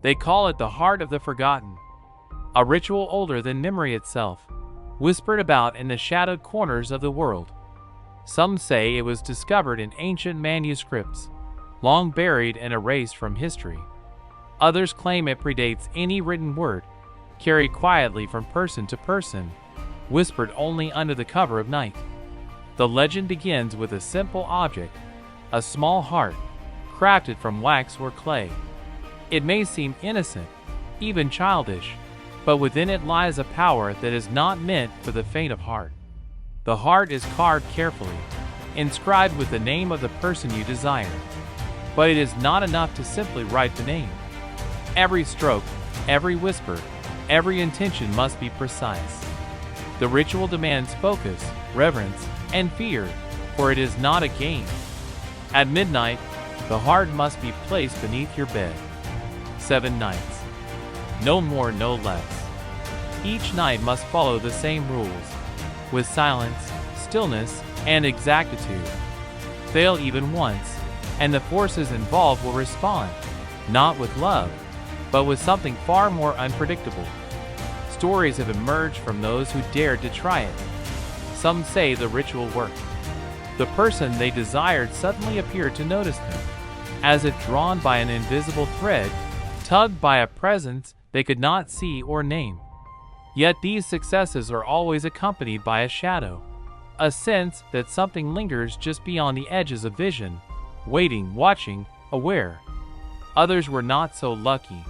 They call it the heart of the forgotten, a ritual older than memory itself, whispered about in the shadowed corners of the world. Some say it was discovered in ancient manuscripts, long buried and erased from history. Others claim it predates any written word, carried quietly from person to person, whispered only under the cover of night. The legend begins with a simple object, a small heart, crafted from wax or clay. It may seem innocent, even childish, but within it lies a power that is not meant for the faint of heart. The heart is carved carefully, inscribed with the name of the person you desire. But it is not enough to simply write the name. Every stroke, every whisper, every intention must be precise. The ritual demands focus, reverence, and fear, for it is not a game. At midnight, the heart must be placed beneath your bed. 7 nights. No more, no less. Each night must follow the same rules, with silence, stillness, and exactitude. Fail even once, and the forces involved will respond, not with love, but with something far more unpredictable. Stories have emerged from those who dared to try it. Some say the ritual worked. The person they desired suddenly appeared to notice them, as if drawn by an invisible thread, tugged by a presence they could not see or name. Yet these successes are always accompanied by a shadow, a sense that something lingers just beyond the edges of vision, waiting, watching, aware. Others were not so lucky.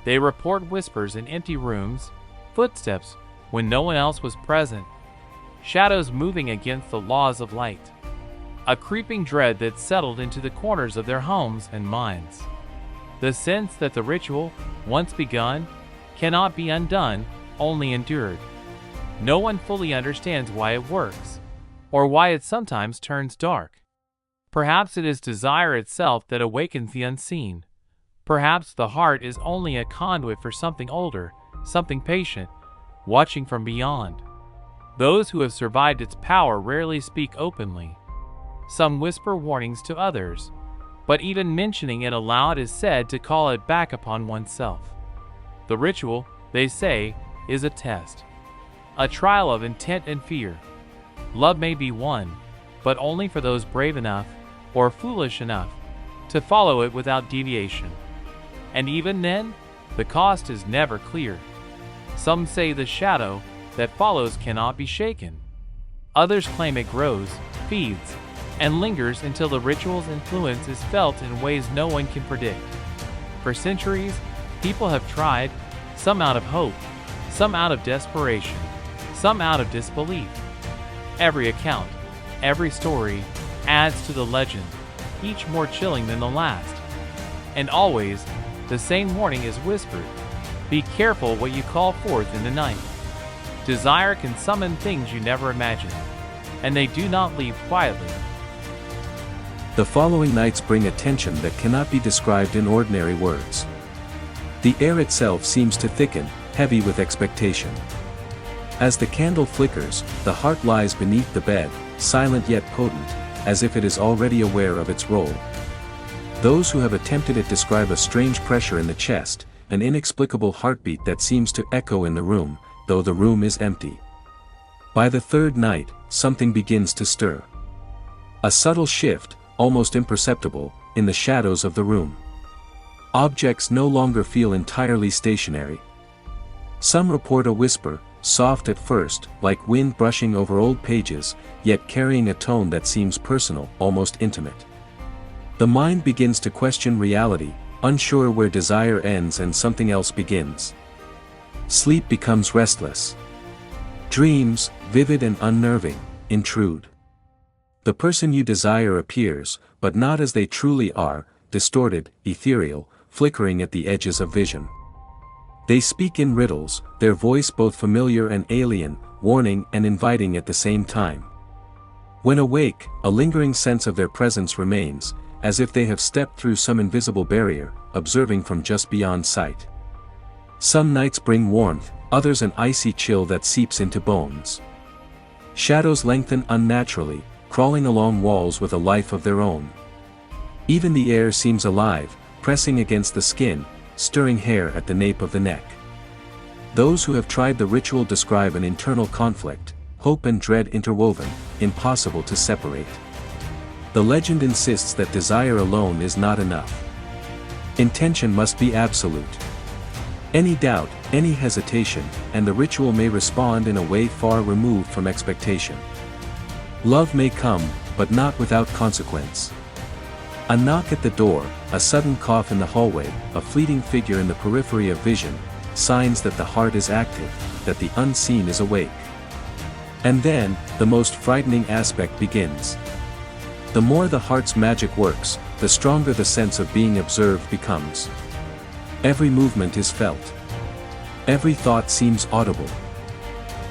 They report whispers in empty rooms, footsteps when no one else was present, shadows moving against the laws of light, a creeping dread that settled into the corners of their homes and minds. The sense that the ritual, once begun, cannot be undone, only endured. No one fully understands why it works, or why it sometimes turns dark. Perhaps it is desire itself that awakens the unseen. Perhaps the heart is only a conduit for something older, something patient, watching from beyond. Those who have survived its power rarely speak openly. Some whisper warnings to others, but even mentioning it aloud is said to call it back upon oneself. The ritual, they say, is a test, a trial of intent and fear. Love may be won, but only for those brave enough, or foolish enough, to follow it without deviation. And even then, the cost is never clear. Some say the shadow that follows cannot be shaken. Others claim it grows, feeds, and lingers until the ritual's influence is felt in ways no one can predict. For centuries, people have tried, some out of hope, some out of desperation, some out of disbelief. Every account, every story, adds to the legend, each more chilling than the last. And always, the same warning is whispered: be careful what you call forth in the night. Desire can summon things you never imagined, and they do not leave quietly. The following nights bring a tension that cannot be described in ordinary words. The air itself seems to thicken, heavy with expectation. As the candle flickers, the heart lies beneath the bed, silent yet potent, as if it is already aware of its role. Those who have attempted it describe a strange pressure in the chest, an inexplicable heartbeat that seems to echo in the room, though the room is empty. By the third night, something begins to stir. A subtle shift, almost imperceptible, in the shadows of the room. Objects no longer feel entirely stationary. Some report a whisper, soft at first, like wind brushing over old pages, yet carrying a tone that seems personal, almost intimate. The mind begins to question reality, unsure where desire ends and something else begins. Sleep becomes restless. Dreams, vivid and unnerving, intrude. The person you desire appears, but not as they truly are, distorted, ethereal, flickering at the edges of vision. They speak in riddles, their voice both familiar and alien, warning and inviting at the same time. When awake, a lingering sense of their presence remains, as if they have stepped through some invisible barrier, observing from just beyond sight. Some nights bring warmth, others an icy chill that seeps into bones. Shadows lengthen unnaturally, crawling along walls with a life of their own. Even the air seems alive, pressing against the skin, stirring hair at the nape of the neck. Those who have tried the ritual describe an internal conflict, hope and dread interwoven, impossible to separate. The legend insists that desire alone is not enough. Intention must be absolute. Any doubt, any hesitation, and the ritual may respond in a way far removed from expectation. Love may come, but not without consequence. A knock at the door, a sudden cough in the hallway, a fleeting figure in the periphery of vision, signs that the heart is active, that the unseen is awake. And then, the most frightening aspect begins. The more the heart's magic works, the stronger the sense of being observed becomes. Every movement is felt. Every thought seems audible.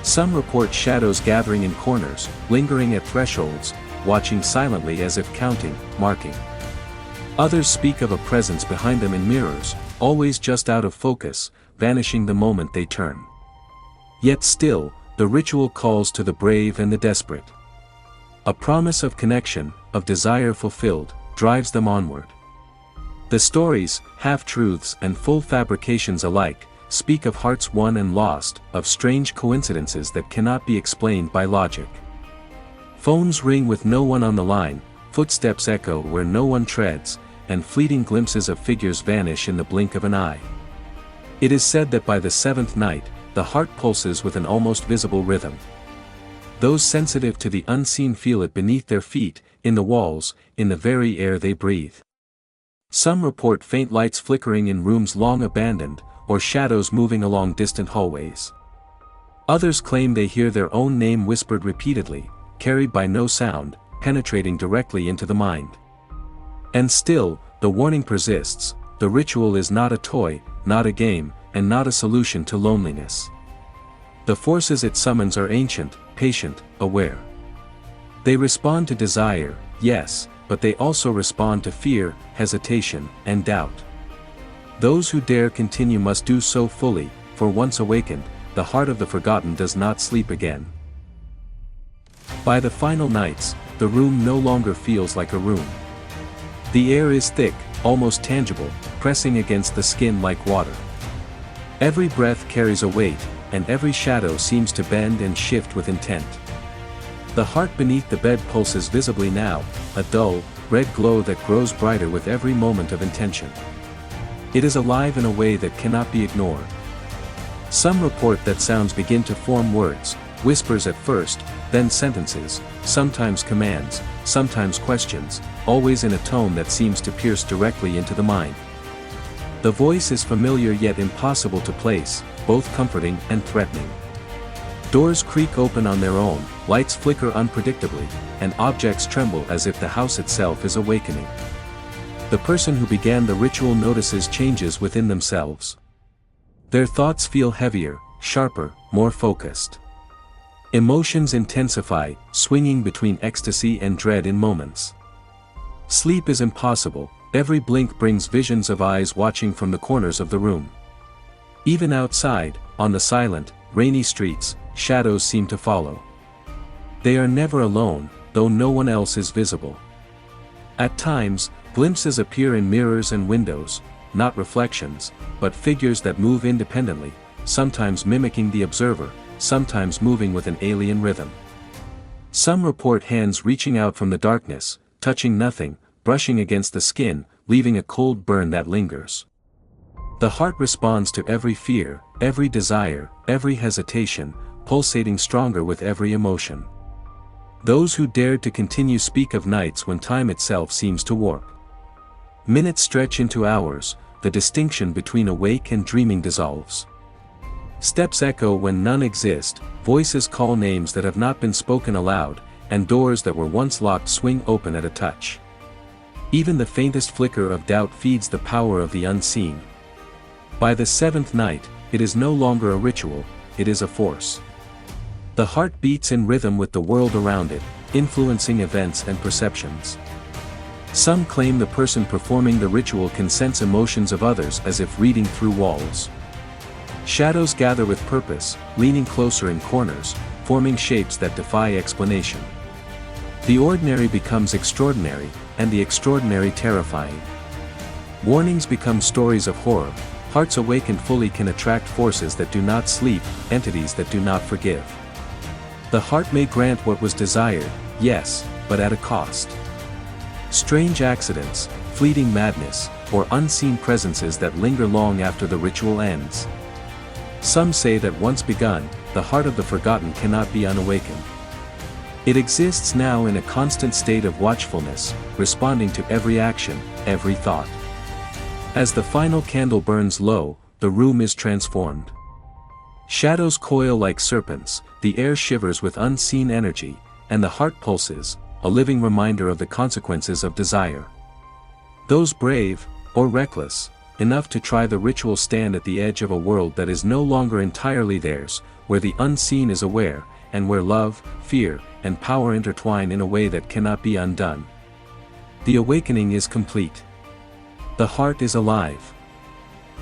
Some report shadows gathering in corners, lingering at thresholds, watching silently as if counting, marking. Others speak of a presence behind them in mirrors, always just out of focus, vanishing the moment they turn. Yet still, the ritual calls to the brave and the desperate. A promise of connection, of desire fulfilled, drives them onward. The stories, half-truths and full fabrications alike, speak of hearts won and lost, of strange coincidences that cannot be explained by logic. Phones ring with no one on the line, footsteps echo where no one treads, and fleeting glimpses of figures vanish in the blink of an eye. It is said that by the seventh night, the heart pulses with an almost visible rhythm. Those sensitive to the unseen feel it beneath their feet, in the walls, in the very air they breathe. Some report faint lights flickering in rooms long abandoned, or shadows moving along distant hallways. Others claim they hear their own name whispered repeatedly, carried by no sound, penetrating directly into the mind. And still, the warning persists, the ritual is not a toy, not a game, and not a solution to loneliness. The forces it summons are ancient, patient, aware. They respond to desire, yes, but they also respond to fear, hesitation, and doubt. Those who dare continue must do so fully, for once awakened, the heart of the forgotten does not sleep again. By the final nights, the room no longer feels like a room. The air is thick, almost tangible, pressing against the skin like water. Every breath carries a weight, and every shadow seems to bend and shift with intent. The heart beneath the bed pulses visibly now, a dull, red glow that grows brighter with every moment of intention. It is alive in a way that cannot be ignored. Some report that sounds begin to form words, whispers at first, then sentences, sometimes commands, sometimes questions, always in a tone that seems to pierce directly into the mind. The voice is familiar yet impossible to place, both comforting and threatening. Doors creak open on their own, lights flicker unpredictably, and objects tremble as if the house itself is awakening. The person who began the ritual notices changes within themselves. Their thoughts feel heavier, sharper, more focused. Emotions intensify, swinging between ecstasy and dread in moments. Sleep is impossible, every blink brings visions of eyes watching from the corners of the room. Even outside, on the silent, rainy streets, shadows seem to follow. They are never alone, though no one else is visible. At times, glimpses appear in mirrors and windows, not reflections, but figures that move independently, sometimes mimicking the observer, sometimes moving with an alien rhythm. Some report hands reaching out from the darkness, touching nothing, brushing against the skin, leaving a cold burn that lingers. The heart responds to every fear, every desire, every hesitation, pulsating stronger with every emotion. Those who dared to continue speak of nights when time itself seems to warp. Minutes stretch into hours, the distinction between awake and dreaming dissolves. Steps echo when none exist, voices call names that have not been spoken aloud, and doors that were once locked swing open at a touch. Even the faintest flicker of doubt feeds the power of the unseen. By the seventh night, it is no longer a ritual, it is a force. The heart beats in rhythm with the world around it, influencing events and perceptions. Some claim the person performing the ritual can sense emotions of others as if reading through walls. Shadows gather with purpose, leaning closer in corners, forming shapes that defy explanation. The ordinary becomes extraordinary, and the extraordinary terrifying. Warnings become stories of horror, Hearts awakened fully can attract forces that do not sleep, entities that do not forgive. The heart may grant what was desired, yes, but at a cost. Strange accidents, fleeting madness, or unseen presences that linger long after the ritual ends. Some say that once begun, the heart of the forgotten cannot be unawakened. It exists now in a constant state of watchfulness, responding to every action, every thought. As the final candle burns low, the room is transformed. Shadows coil like serpents, the air shivers with unseen energy, and the heart pulses, a living reminder of the consequences of desire. Those brave, or reckless, enough to try the ritual stand at the edge of a world that is no longer entirely theirs, where the unseen is aware, and where love, fear, and power intertwine in a way that cannot be undone. The awakening is complete. The heart is alive.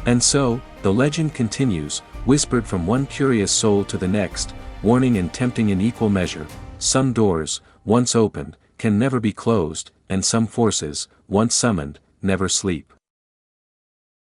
And so, the legend continues, whispered from one curious soul to the next, warning and tempting in equal measure. Some doors, once opened, can never be closed, and some forces, once summoned, never sleep.